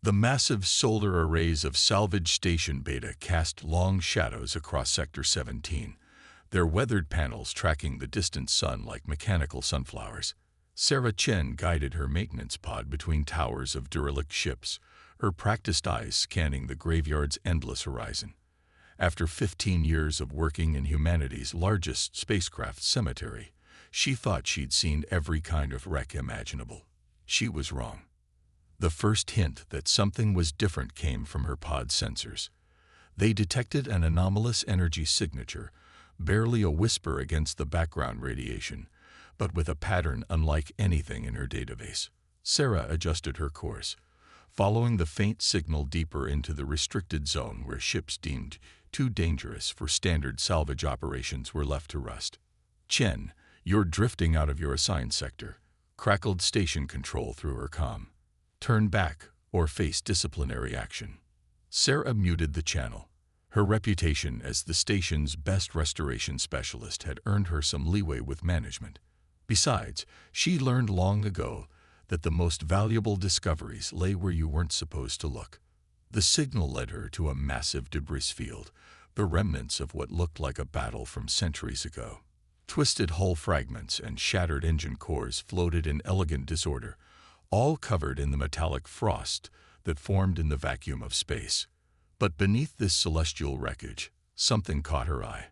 The massive solar arrays of Salvage Station Beta cast long shadows across Sector 17, their weathered panels tracking the distant sun like mechanical sunflowers. Sarah Chen guided her maintenance pod between towers of derelict ships, her practiced eyes scanning the graveyard's endless horizon. After 15 years of working in humanity's largest spacecraft cemetery, she thought she'd seen every kind of wreck imaginable. She was wrong. The first hint that something was different came from her pod sensors. They detected an anomalous energy signature, barely a whisper against the background radiation, but with a pattern unlike anything in her database. Sarah adjusted her course, following the faint signal deeper into the restricted zone where ships deemed too dangerous for standard salvage operations were left to rust. "Chen, you're drifting out of your assigned sector," crackled station control through her comm. "Turn back or face disciplinary action." Sarah muted the channel. Her reputation as the station's best restoration specialist had earned her some leeway with management. Besides, she learned long ago that the most valuable discoveries lay where you weren't supposed to look. The signal led her to a massive debris field, the remnants of what looked like a battle from centuries ago. Twisted hull fragments and shattered engine cores floated in elegant disorder, all covered in the metallic frost that formed in the vacuum of space. But beneath this celestial wreckage, something caught her eye.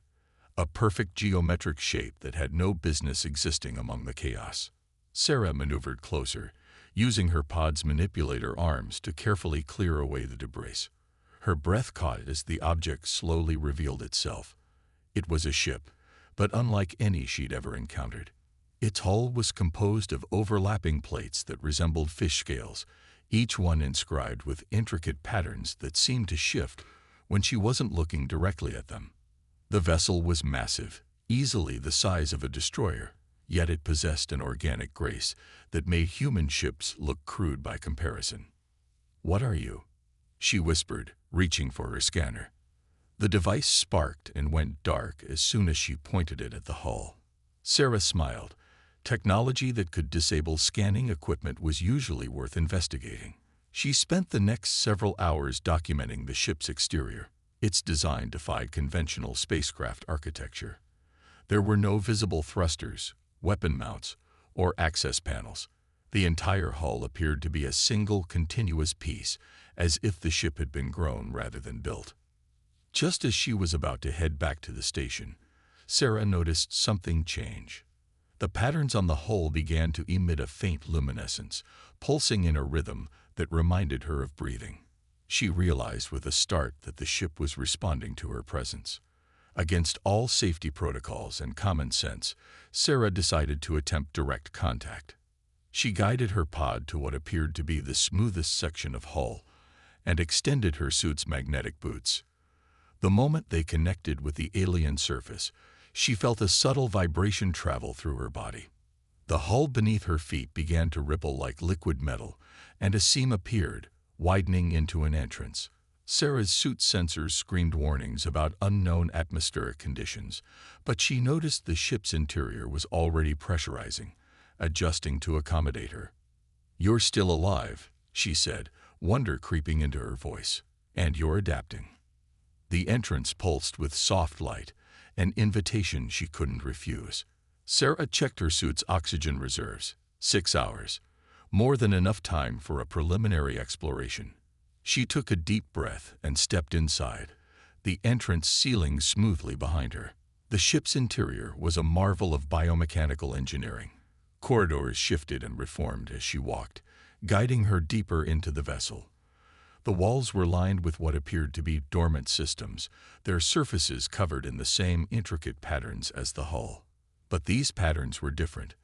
A perfect geometric shape that had no business existing among the chaos. Sarah maneuvered closer, using her pod's manipulator arms to carefully clear away the debris. Her breath caught as the object slowly revealed itself. It was a ship, but unlike any she'd ever encountered. Its hull was composed of overlapping plates that resembled fish scales, each one inscribed with intricate patterns that seemed to shift when she wasn't looking directly at them. The vessel was massive, easily the size of a destroyer, yet it possessed an organic grace that made human ships look crude by comparison. "What are you?" she whispered, reaching for her scanner. The device sparked and went dark as soon as she pointed it at the hull. Sarah smiled. Technology that could disable scanning equipment was usually worth investigating. She spent the next several hours documenting the ship's exterior. Its design defied conventional spacecraft architecture. There were no visible thrusters, weapon mounts, or access panels. The entire hull appeared to be a single continuous piece, as if the ship had been grown rather than built. Just as she was about to head back to the station, Sarah noticed something change. The patterns on the hull began to emit a faint luminescence, pulsing in a rhythm that reminded her of breathing. She realized with a start that the ship was responding to her presence. Against all safety protocols and common sense, Sarah decided to attempt direct contact. She guided her pod to what appeared to be the smoothest section of hull and extended her suit's magnetic boots. The moment they connected with the alien surface, she felt a subtle vibration travel through her body. The hull beneath her feet began to ripple like liquid metal, and a seam appeared, widening into an entrance. Sarah's suit sensors screamed warnings about unknown atmospheric conditions, but she noticed the ship's interior was already pressurizing, adjusting to accommodate her. "You're still alive," she said, wonder creeping into her voice. "And you're adapting." The entrance pulsed with soft light, an invitation she couldn't refuse. Sarah checked her suit's oxygen reserves. 6 hours. More than enough time for a preliminary exploration. She took a deep breath and stepped inside, the entrance sealing smoothly behind her. The ship's interior was a marvel of biomechanical engineering. Corridors shifted and reformed as she walked, guiding her deeper into the vessel. The walls were lined with what appeared to be dormant systems, their surfaces covered in the same intricate patterns as the hull. But these patterns were different.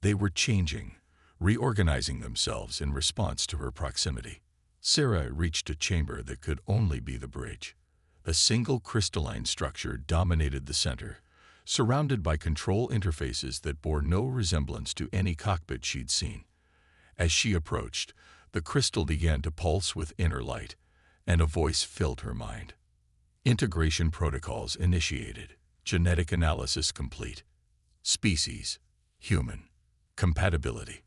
They were changing, reorganizing themselves in response to her proximity. Sarah reached a chamber that could only be the bridge. A single crystalline structure dominated the center, surrounded by control interfaces that bore no resemblance to any cockpit she'd seen. As she approached, the crystal began to pulse with inner light, and a voice filled her mind. Integration protocols initiated. Genetic analysis complete. Species: human. Compatibility: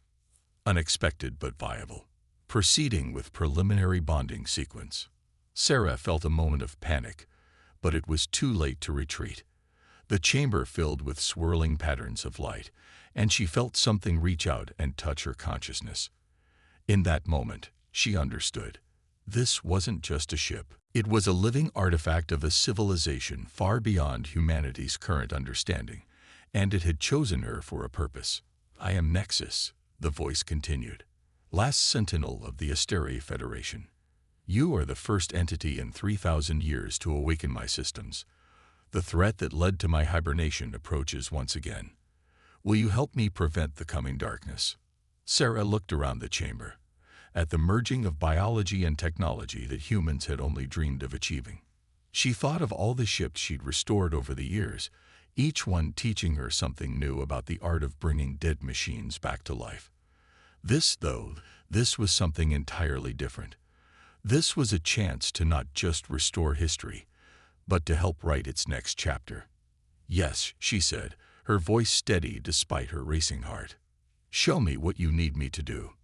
unexpected but viable. proceeding with preliminary bonding sequence. Sarah felt a moment of panic, but it was too late to retreat. The chamber filled with swirling patterns of light, and she felt something reach out and touch her consciousness. In that moment, she understood. This wasn't just a ship. It was a living artifact of a civilization far beyond humanity's current understanding, and it had chosen her for a purpose. "I am Nexus," the voice continued, "last sentinel of the Asteri Federation. You are the first entity in 3,000 years to awaken my systems. The threat that led to my hibernation approaches once again. Will you help me prevent the coming darkness?" Sarah looked around the chamber, at the merging of biology and technology that humans had only dreamed of achieving. She thought of all the ships she'd restored over the years, each one teaching her something new about the art of bringing dead machines back to life. This was something entirely different. This was a chance to not just restore history, but to help write its next chapter. "Yes," she said, her voice steady despite her racing heart. "Show me what you need me to do."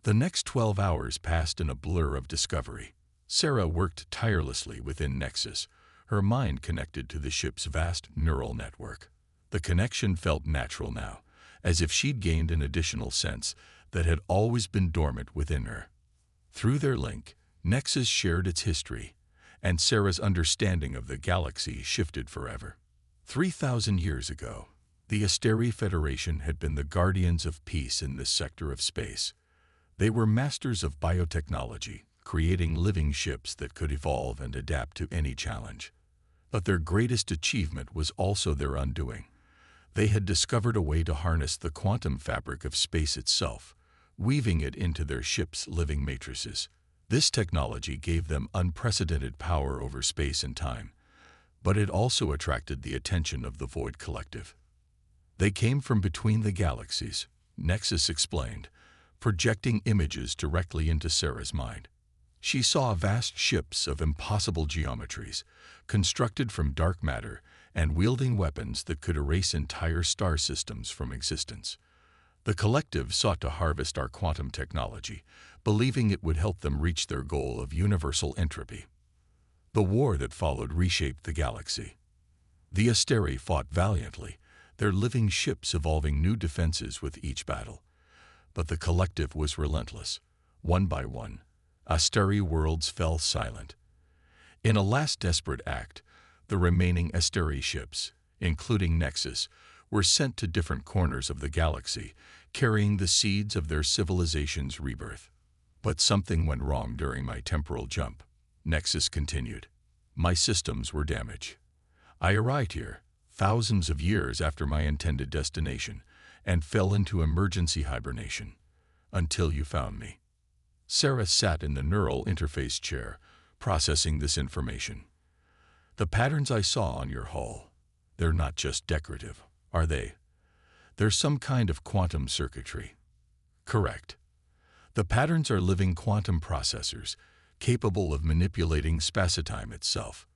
The next 12 hours passed in a blur of discovery. Sarah worked tirelessly within Nexus, her mind connected to the ship's vast neural network. The connection felt natural now, as if she'd gained an additional sense that had always been dormant within her. Through their link, Nexus shared its history, and Sarah's understanding of the galaxy shifted forever. 3,000 years ago, the Asteri Federation had been the guardians of peace in this sector of space. They were masters of biotechnology, creating living ships that could evolve and adapt to any challenge. But their greatest achievement was also their undoing. They had discovered a way to harness the quantum fabric of space itself, weaving it into their ships' living matrices. This technology gave them unprecedented power over space and time, but it also attracted the attention of the Void Collective. "They came from between the galaxies," Nexus explained, projecting images directly into Sarah's mind. She saw vast ships of impossible geometries, constructed from dark matter and wielding weapons that could erase entire star systems from existence. The collective sought to harvest our quantum technology, believing it would help them reach their goal of universal entropy. The war that followed reshaped the galaxy. The Asteri fought valiantly, their living ships evolving new defenses with each battle. But the collective was relentless. One by one, Asteri worlds fell silent. In a last desperate act, the remaining Asteri ships, including Nexus, were sent to different corners of the galaxy, carrying the seeds of their civilization's rebirth. "But something went wrong during my temporal jump," Nexus continued. "My systems were damaged. I arrived here, thousands of years after my intended destination, and fell into emergency hibernation, until you found me." Sarah sat in the neural interface chair, processing this information. "The patterns I saw on your hull, they're not just decorative, are they? There's some kind of quantum circuitry." "Correct. The patterns are living quantum processors, capable of manipulating spacetime itself.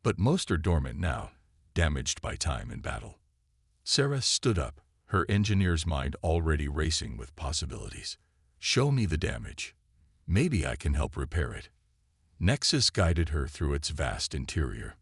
But most are dormant now, damaged by time and battle." Sarah stood up, her engineer's mind already racing with possibilities. "Show me the damage. Maybe I can help repair it." Nexus guided her through its vast interior.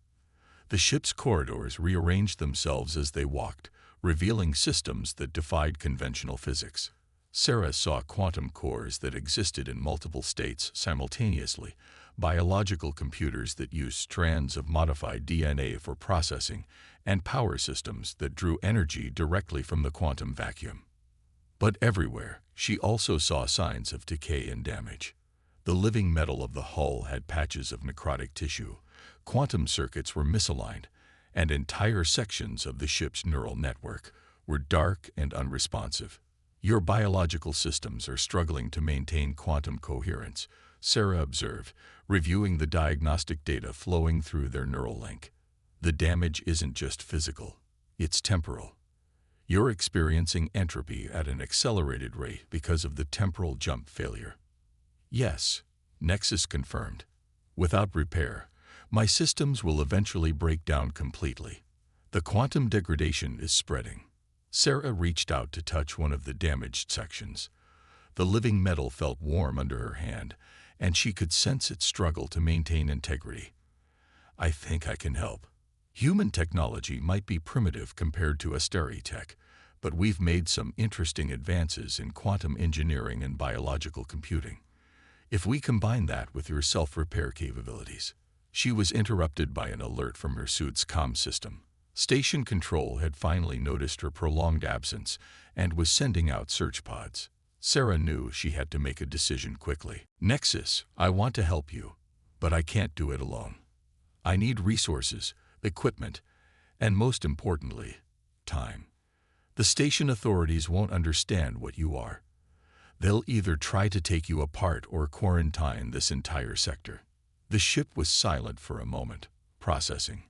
The ship's corridors rearranged themselves as they walked, revealing systems that defied conventional physics. Sarah saw quantum cores that existed in multiple states simultaneously, biological computers that used strands of modified DNA for processing, and power systems that drew energy directly from the quantum vacuum. But everywhere, she also saw signs of decay and damage. The living metal of the hull had patches of necrotic tissue, quantum circuits were misaligned, and entire sections of the ship's neural network were dark and unresponsive. "Your biological systems are struggling to maintain quantum coherence," Sarah observed, reviewing the diagnostic data flowing through their neural link. "The damage isn't just physical, it's temporal. You're experiencing entropy at an accelerated rate because of the temporal jump failure." "Yes," Nexus confirmed. "Without repair, my systems will eventually break down completely. The quantum degradation is spreading." Sarah reached out to touch one of the damaged sections. The living metal felt warm under her hand, and she could sense its struggle to maintain integrity. I think I can help. Human technology might be primitive compared to Asteri tech, but we've made some interesting advances in quantum engineering and biological computing. If we combine that with your self-repair capabilities. She was interrupted by an alert from her suit's comm system. Station Control had finally noticed her prolonged absence and was sending out search pods. Sarah knew she had to make a decision quickly. Nexus, I want to help you, but I can't do it alone. I need resources, equipment, and most importantly, time. The station authorities won't understand what you are. They'll either try to take you apart or quarantine this entire sector. The ship was silent for a moment, processing.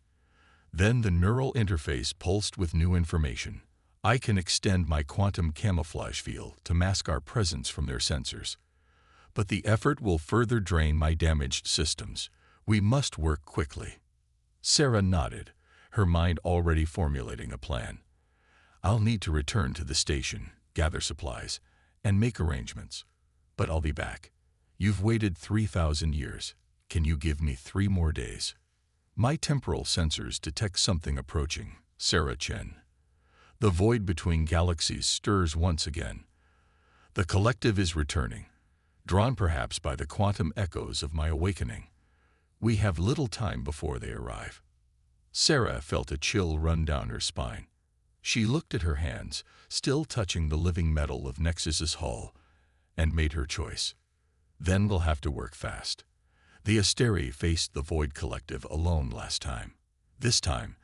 Then the neural interface pulsed with new information. I can extend my quantum camouflage field to mask our presence from their sensors. But the effort will further drain my damaged systems. We must work quickly. Sarah nodded, her mind already formulating a plan. I'll need to return to the station, gather supplies, and make arrangements. But I'll be back. You've waited 3,000 years. Can you give me 3 more days? My temporal sensors detect something approaching, Sarah Chen. The void between galaxies stirs once again. The collective is returning, drawn perhaps by the quantum echoes of my awakening. We have little time before they arrive. Sarah felt a chill run down her spine. She looked at her hands, still touching the living metal of Nexus's hull, and made her choice. Then we'll have to work fast. The Asteri faced the Void Collective alone last time. This time,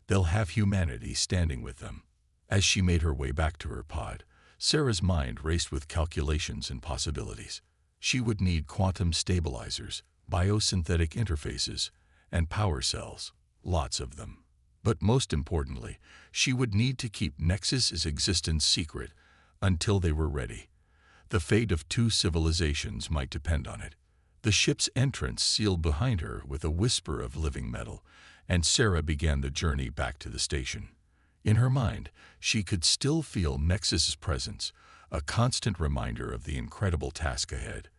they'll have humanity standing with them. As she made her way back to her pod, Sarah's mind raced with calculations and possibilities. She would need quantum stabilizers, biosynthetic interfaces, and power cells, lots of them. But most importantly, she would need to keep Nexus's existence secret until they were ready. The fate of 2 civilizations might depend on it. The ship's entrance sealed behind her with a whisper of living metal, and Sarah began the journey back to the station. In her mind, she could still feel Nexus's presence, a constant reminder of the incredible task ahead.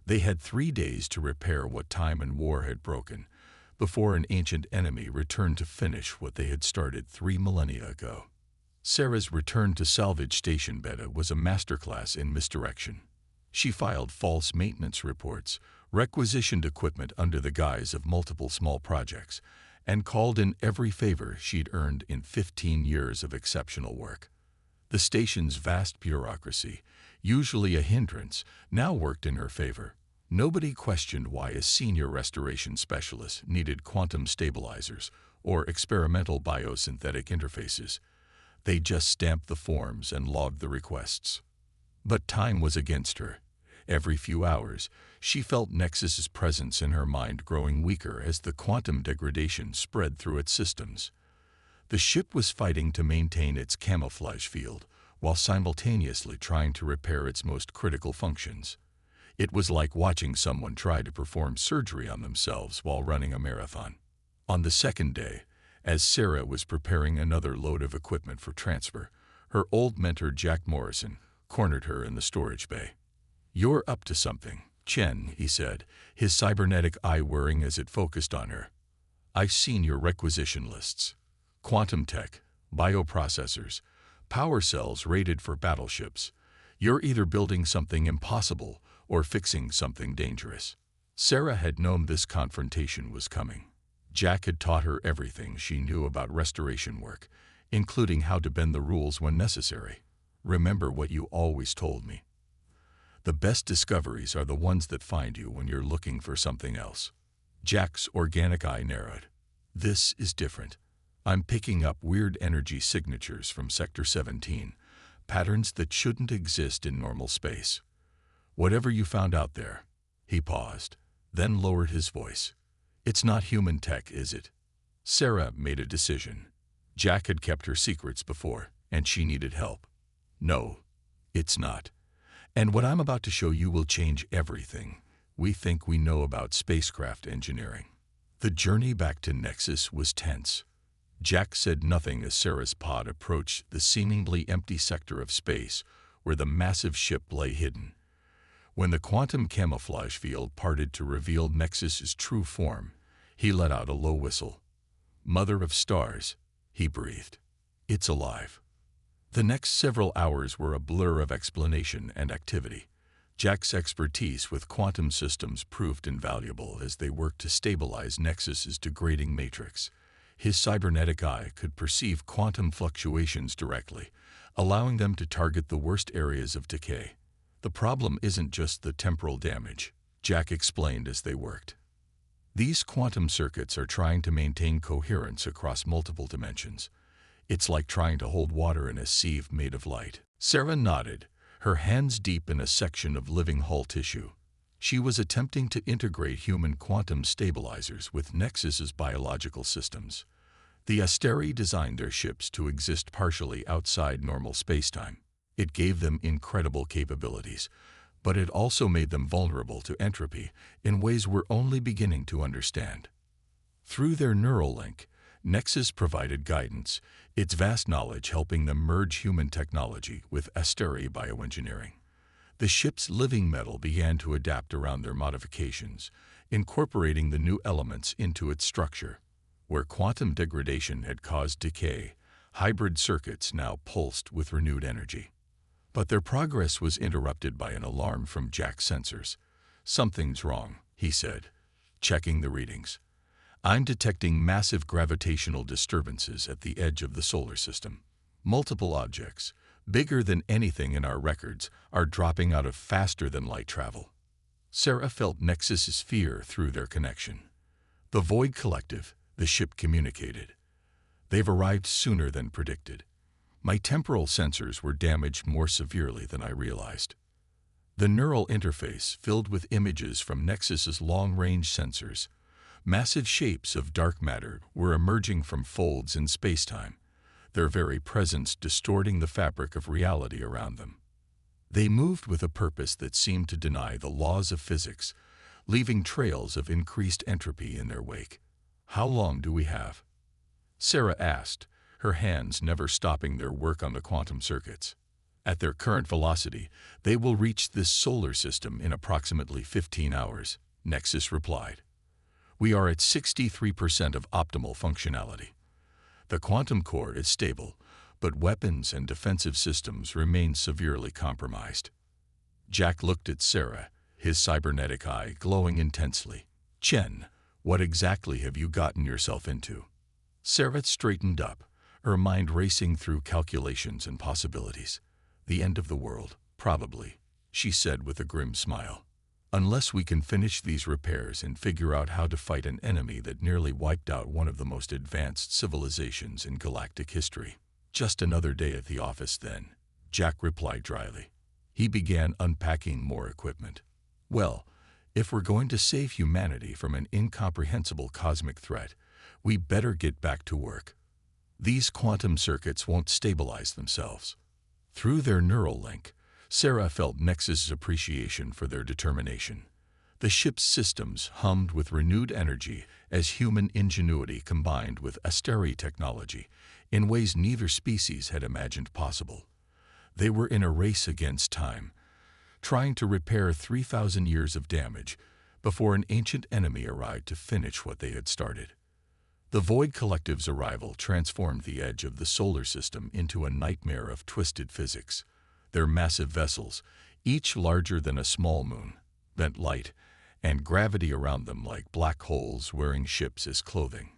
They had 3 days to repair what time and war had broken, before an ancient enemy returned to finish what they had started 3 millennia ago. Sarah's return to Salvage Station Beta was a masterclass in misdirection. She filed false maintenance reports, requisitioned equipment under the guise of multiple small projects, and called in every favor she'd earned in 15 years of exceptional work. The station's vast bureaucracy, usually a hindrance, now worked in her favor. Nobody questioned why a senior restoration specialist needed quantum stabilizers or experimental biosynthetic interfaces. They just stamped the forms and logged the requests. But time was against her. Every few hours, she felt Nexus's presence in her mind growing weaker as the quantum degradation spread through its systems. The ship was fighting to maintain its camouflage field, while simultaneously trying to repair its most critical functions. It was like watching someone try to perform surgery on themselves while running a marathon. On the second day, as Sarah was preparing another load of equipment for transfer, her old mentor Jack Morrison cornered her in the storage bay. "You're up to something, Chen," he said, his cybernetic eye whirring as it focused on her. "I've seen your requisition lists. Quantum tech, bioprocessors, power cells rated for battleships. You're either building something impossible or fixing something dangerous." Sarah had known this confrontation was coming. Jack had taught her everything she knew about restoration work, including how to bend the rules when necessary. "Remember what you always told me. The best discoveries are the ones that find you when you're looking for something else." Jack's organic eye narrowed. "This is different. I'm picking up weird energy signatures from Sector 17, patterns that shouldn't exist in normal space. Whatever you found out there." He paused, then lowered his voice. "It's not human tech, is it?" Sarah made a decision. Jack had kept her secrets before, and she needed help. "No, it's not. And what I'm about to show you will change everything we think we know about spacecraft engineering." The journey back to Nexus was tense. Jack said nothing as Sarah's pod approached the seemingly empty sector of space where the massive ship lay hidden. When the quantum camouflage field parted to reveal Nexus's true form, he let out a low whistle. "Mother of stars," he breathed. "It's alive." The next several hours were a blur of explanation and activity. Jack's expertise with quantum systems proved invaluable as they worked to stabilize Nexus's degrading matrix. His cybernetic eye could perceive quantum fluctuations directly, allowing them to target the worst areas of decay. "The problem isn't just the temporal damage," Jack explained as they worked. "These quantum circuits are trying to maintain coherence across multiple dimensions. It's like trying to hold water in a sieve made of light." Sarah nodded, her hands deep in a section of living hull tissue. She was attempting to integrate human quantum stabilizers with Nexus's biological systems. The Asteri designed their ships to exist partially outside normal spacetime. It gave them incredible capabilities, but it also made them vulnerable to entropy in ways we're only beginning to understand. Through their neural link, Nexus provided guidance, its vast knowledge helping them merge human technology with Asteri bioengineering. The ship's living metal began to adapt around their modifications, incorporating the new elements into its structure. Where quantum degradation had caused decay, hybrid circuits now pulsed with renewed energy. But their progress was interrupted by an alarm from Jack's sensors. "Something's wrong," he said, checking the readings. "I'm detecting massive gravitational disturbances at the edge of the solar system. Multiple objects, bigger than anything in our records, are dropping out of faster-than-light travel." Sarah felt Nexus's fear through their connection. "The Void Collective," the ship communicated. "They've arrived sooner than predicted. My temporal sensors were damaged more severely than I realized." The neural interface filled with images from Nexus's long-range sensors. Massive shapes of dark matter were emerging from folds in spacetime, their very presence distorting the fabric of reality around them. They moved with a purpose that seemed to deny the laws of physics, leaving trails of increased entropy in their wake. "How long do we have?" Sarah asked, her hands never stopping their work on the quantum circuits. "At their current velocity, they will reach this solar system in approximately 15 hours, Nexus replied. "We are at 63% of optimal functionality. The quantum core is stable, but weapons and defensive systems remain severely compromised." Jack looked at Sarah, his cybernetic eye glowing intensely. "Chen, what exactly have you gotten yourself into?" Sarah straightened up, her mind racing through calculations and possibilities. "The end of the world, probably," she said with a grim smile. "Unless we can finish these repairs and figure out how to fight an enemy that nearly wiped out one of the most advanced civilizations in galactic history." "Just another day at the office then," Jack replied dryly. He began unpacking more equipment. "Well, if we're going to save humanity from an incomprehensible cosmic threat, we better get back to work. These quantum circuits won't stabilize themselves." Through their neural link, Sarah felt Nexus's appreciation for their determination. The ship's systems hummed with renewed energy as human ingenuity combined with Asteri technology in ways neither species had imagined possible. They were in a race against time, trying to repair 3,000 years of damage before an ancient enemy arrived to finish what they had started. The Void Collective's arrival transformed the edge of the solar system into a nightmare of twisted physics. Their massive vessels, each larger than a small moon, bent light and gravity around them like black holes wearing ships as clothing.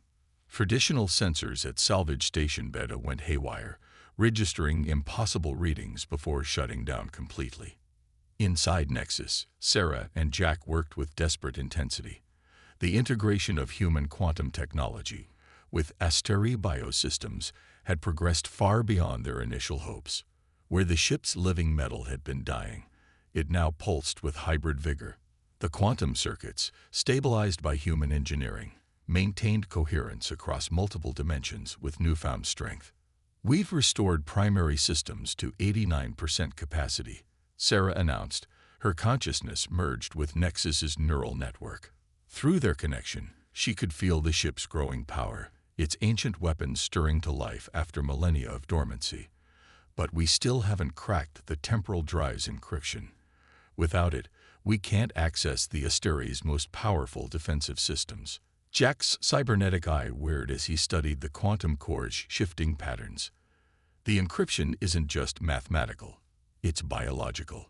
Traditional sensors at Salvage Station Beta went haywire, registering impossible readings before shutting down completely. Inside Nexus, Sarah and Jack worked with desperate intensity. The integration of human quantum technology with Asteri biosystems had progressed far beyond their initial hopes. Where the ship's living metal had been dying, it now pulsed with hybrid vigor. The quantum circuits, stabilized by human engineering, maintained coherence across multiple dimensions with newfound strength. "We've restored primary systems to 89% capacity," Sarah announced, her consciousness merged with Nexus's neural network. Through their connection, she could feel the ship's growing power, its ancient weapons stirring to life after millennia of dormancy. "But we still haven't cracked the temporal drive's encryption. Without it, We can't access the Asteri's most powerful defensive systems. Jack's cybernetic eye whirred as he studied the quantum core's shifting patterns. The encryption isn't just mathematical, it's biological.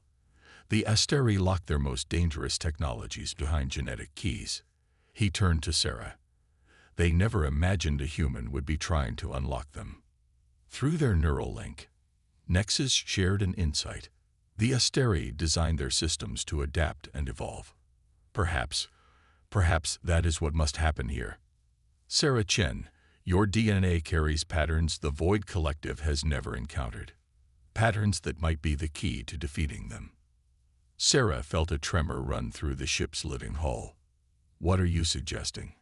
The Asteri lock their most dangerous technologies behind genetic keys. He turned to Sarah. They never imagined a human would be trying to unlock them. Through their neural link, Nexus shared an insight. The Asteri designed their systems to adapt and evolve. Perhaps that is what must happen here. Sarah Chen, your DNA carries patterns the Void Collective has never encountered. Patterns that might be the key to defeating them. Sarah felt a tremor run through the ship's living hull. What are you suggesting?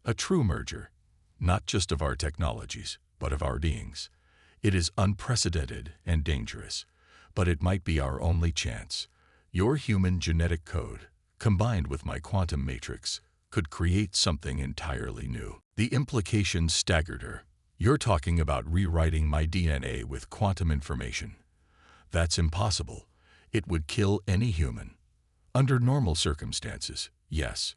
A true merger, not just of our technologies, but of our beings. It is unprecedented and dangerous, but it might be our only chance. Your human genetic code, combined with my quantum matrix, could create something entirely new. The implications staggered her. You're talking about rewriting my DNA with quantum information. That's impossible. It would kill any human. Under normal circumstances, yes.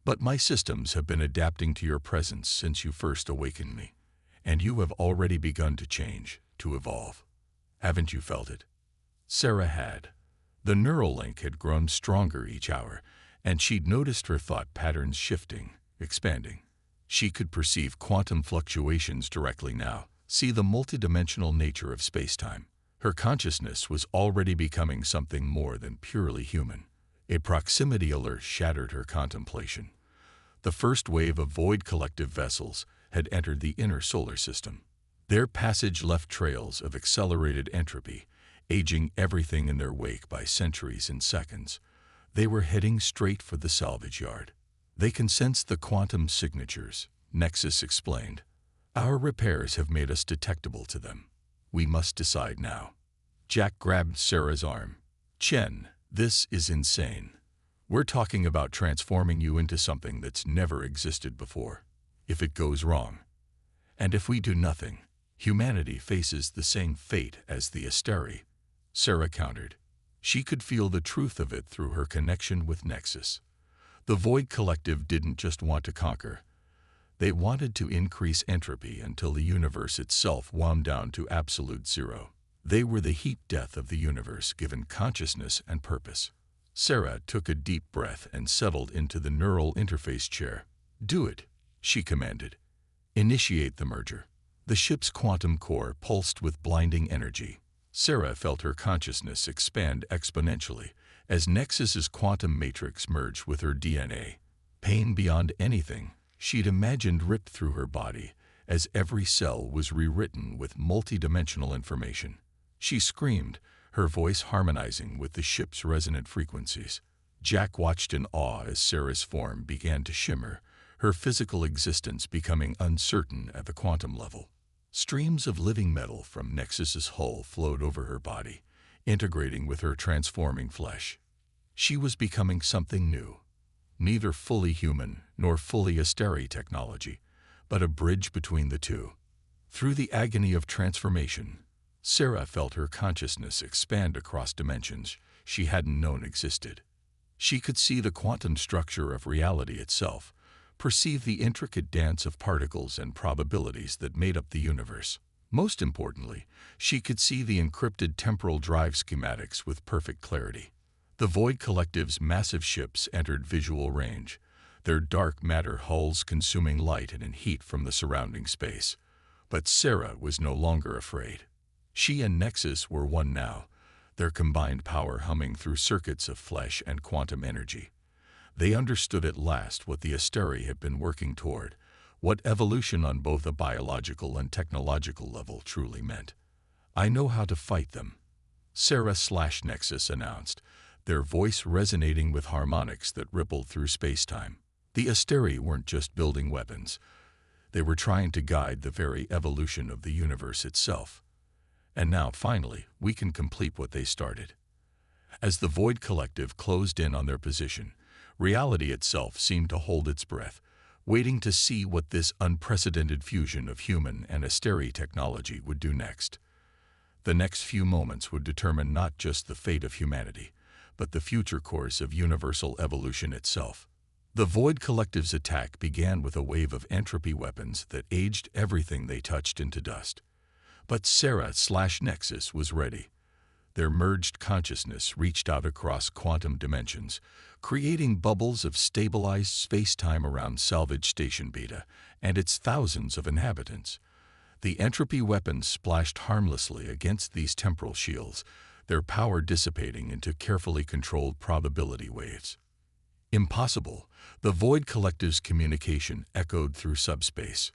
But my systems have been adapting to your presence since you first awakened me. And you have already begun to change, to evolve. Haven't you felt it? Sarah had. The neural link had grown stronger each hour, and she'd noticed her thought patterns shifting, expanding. She could perceive quantum fluctuations directly now, see the multidimensional nature of space-time. Her consciousness was already becoming something more than purely human. A proximity alert shattered her contemplation. The first wave of Void Collective vessels had entered the inner solar system. Their passage left trails of accelerated entropy, aging everything in their wake by centuries and seconds. They were heading straight for the salvage yard. They can sense the quantum signatures, Nexus explained. Our repairs have made us detectable to them. We must decide now. Jack grabbed Sarah's arm. Chen, this is insane. We're talking about transforming you into something that's never existed before. If it goes wrong, and if we do nothing, humanity faces the same fate as the Asteri. Sarah countered. She could feel the truth of it through her connection with Nexus. The Void Collective didn't just want to conquer. They wanted to increase entropy until the universe itself wound down to absolute zero. They were the heat death of the universe given consciousness and purpose. Sarah took a deep breath and settled into the neural interface chair. Do it, she commanded. Initiate the merger. The ship's quantum core pulsed with blinding energy. Sarah felt her consciousness expand exponentially as Nexus's quantum matrix merged with her DNA. Pain beyond anything she'd imagined ripped through her body as every cell was rewritten with multidimensional information. She screamed, her voice harmonizing with the ship's resonant frequencies. Jack watched in awe as Sarah's form began to shimmer, her physical existence becoming uncertain at the quantum level. Streams of living metal from Nexus's hull flowed over her body, integrating with her transforming flesh. She was becoming something new, neither fully human nor fully Asteri technology, but a bridge between the two. Through the agony of transformation, Sarah felt her consciousness expand across dimensions she hadn't known existed. She could see the quantum structure of reality itself, perceive the intricate dance of particles and probabilities that made up the universe. Most importantly, she could see the encrypted temporal drive schematics with perfect clarity. The Void Collective's massive ships entered visual range, their dark matter hulls consuming light and heat from the surrounding space. But Sarah was no longer afraid. She and Nexus were one now, their combined power humming through circuits of flesh and quantum energy. They understood at last what the Asteri had been working toward, what evolution on both a biological and technological level truly meant. I know how to fight them, Sarah/Nexus announced, their voice resonating with harmonics that rippled through space-time. The Asteri weren't just building weapons. They were trying to guide the very evolution of the universe itself. And now, finally, we can complete what they started. As the Void Collective closed in on their position, reality itself seemed to hold its breath, waiting to see what this unprecedented fusion of human and Asteri technology would do next. The next few moments would determine not just the fate of humanity, but the future course of universal evolution itself. The Void Collective's attack began with a wave of entropy weapons that aged everything they touched into dust. But Sarah/Nexus was ready. Their merged consciousness reached out across quantum dimensions, creating bubbles of stabilized space-time around Salvage Station Beta and its thousands of inhabitants. The entropy weapons splashed harmlessly against these temporal shields, their power dissipating into carefully controlled probability waves. Impossible, the Void Collective's communication echoed through subspace.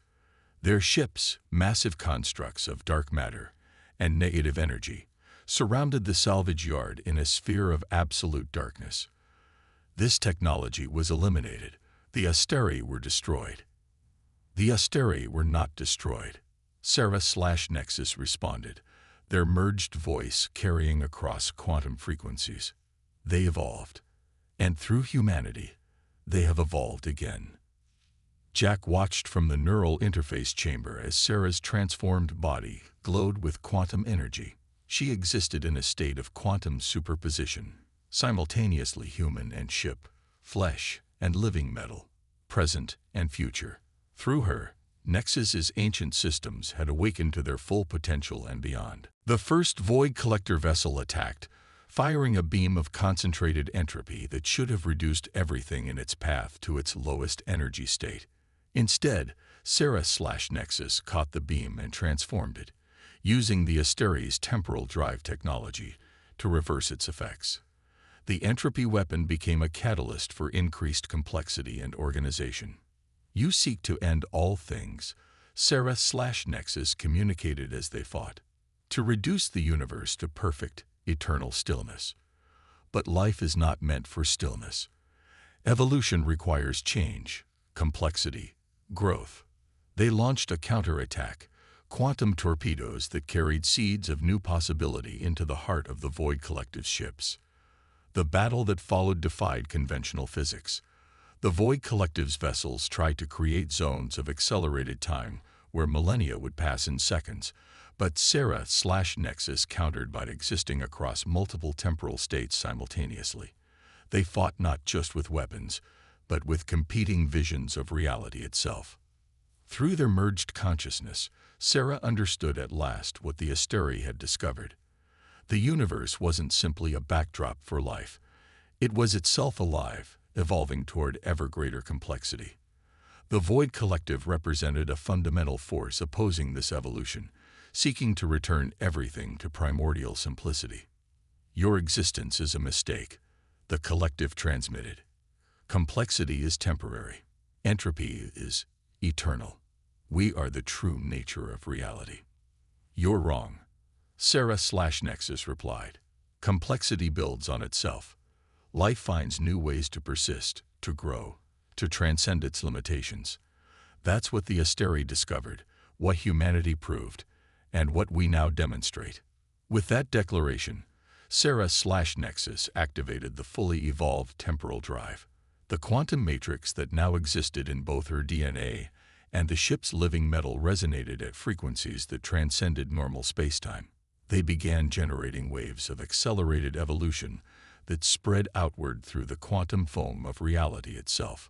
Their ships, massive constructs of dark matter and negative energy, surrounded the salvage yard in a sphere of absolute darkness. This technology was eliminated. The Asteri were destroyed. The Asteri were not destroyed. Sarah/Nexus responded, their merged voice carrying across quantum frequencies. They evolved. And through humanity, they have evolved again. Jack watched from the neural interface chamber as Sarah's transformed body glowed with quantum energy. She existed in a state of quantum superposition, simultaneously human and ship, flesh and living metal, present and future. Through her, Nexus's ancient systems had awakened to their full potential and beyond. The first Void Collector vessel attacked, firing a beam of concentrated entropy that should have reduced everything in its path to its lowest energy state. Instead, Sarah/Nexus caught the beam and transformed it, using the Asteri's temporal drive technology to reverse its effects. The entropy weapon became a catalyst for increased complexity and organization. You seek to end all things, Sarah/Nexus communicated as they fought, to reduce the universe to perfect, eternal stillness. But life is not meant for stillness. Evolution requires change, complexity, growth. They launched a counterattack, quantum torpedoes that carried seeds of new possibility into the heart of the Void Collective's ships. The battle that followed defied conventional physics. The Void Collective's vessels tried to create zones of accelerated time where millennia would pass in seconds, but Sarah/Nexus countered by existing across multiple temporal states simultaneously. They fought not just with weapons, but with competing visions of reality itself. Through their merged consciousness, Sarah understood at last what the Asteri had discovered. The universe wasn't simply a backdrop for life. It was itself alive, evolving toward ever greater complexity. The Void Collective represented a fundamental force opposing this evolution, seeking to return everything to primordial simplicity. Your existence is a mistake, the Collective transmitted. Complexity is temporary. Entropy is eternal. We are the true nature of reality. You're wrong, Sarah/Nexus replied. Complexity builds on itself. Life finds new ways to persist, to grow, to transcend its limitations. That's what the Asteri discovered, what humanity proved, and what we now demonstrate. With that declaration, Sarah/Nexus activated the fully evolved temporal drive. The quantum matrix that now existed in both her DNA and the ship's living metal resonated at frequencies that transcended normal spacetime. They began generating waves of accelerated evolution that spread outward through the quantum foam of reality itself.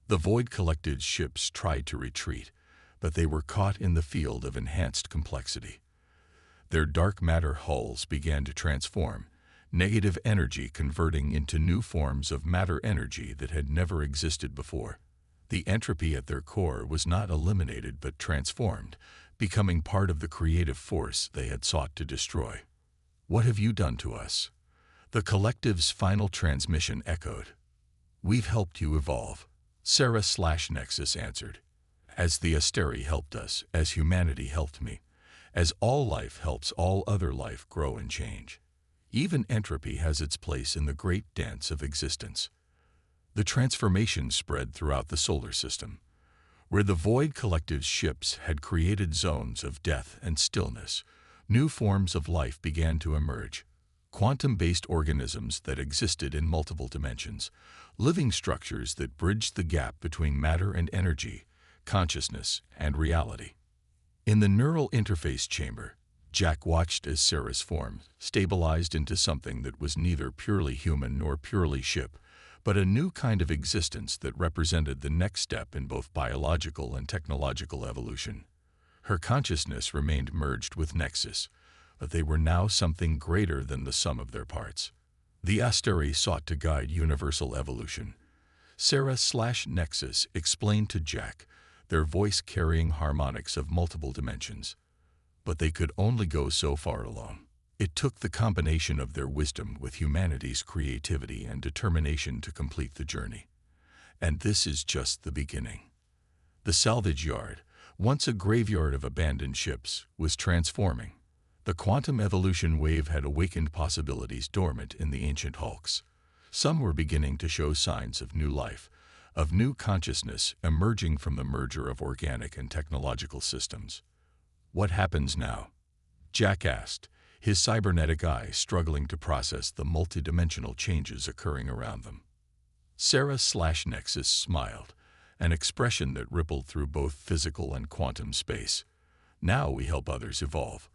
The Void Collective's ships tried to retreat, but they were caught in the field of enhanced complexity. Their dark matter hulls began to transform, negative energy converting into new forms of matter energy that had never existed before. The entropy at their core was not eliminated but transformed, becoming part of the creative force they had sought to destroy. What have you done to us? The Collective's final transmission echoed. We've helped you evolve, Sarah/Nexus answered. As the Asteri helped us, as humanity helped me, as all life helps all other life grow and change. Even entropy has its place in the great dance of existence. The transformation spread throughout the solar system. Where the Void Collective's ships had created zones of death and stillness, new forms of life began to emerge. Quantum-based organisms that existed in multiple dimensions, living structures that bridged the gap between matter and energy, consciousness and reality. In the neural interface chamber, Jack watched as Sarah's form stabilized into something that was neither purely human nor purely ship, but a new kind of existence that represented the next step in both biological and technological evolution. Her consciousness remained merged with Nexus, but they were now something greater than the sum of their parts. The Asteri sought to guide universal evolution. Sarah/Nexus explained to Jack, their voice carrying harmonics of multiple dimensions. But they could only go so far alone. It took the combination of their wisdom with humanity's creativity and determination to complete the journey. And this is just the beginning. The salvage yard, once a graveyard of abandoned ships, was transforming. The quantum evolution wave had awakened possibilities dormant in the ancient hulks. Some were beginning to show signs of new life, of new consciousness emerging from the merger of organic and technological systems. What happens now? Jack asked, his cybernetic eye struggling to process the multidimensional changes occurring around them. Sarah/Nexus smiled, an expression that rippled through both physical and quantum space. Now we help others evolve.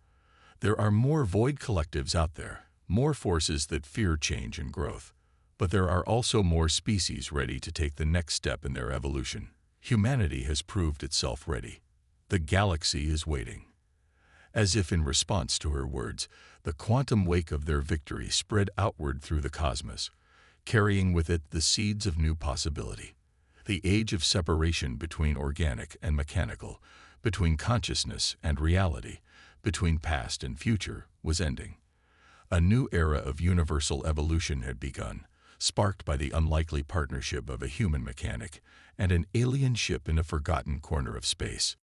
There are more void collectives out there, more forces that fear change and growth. But there are also more species ready to take the next step in their evolution. Humanity has proved itself ready. The galaxy is waiting. As if in response to her words, the quantum wake of their victory spread outward through the cosmos, carrying with it the seeds of new possibility. The age of separation between organic and mechanical, between consciousness and reality, between past and future, was ending. A new era of universal evolution had begun, sparked by the unlikely partnership of a human mechanic and an alien ship in a forgotten corner of space.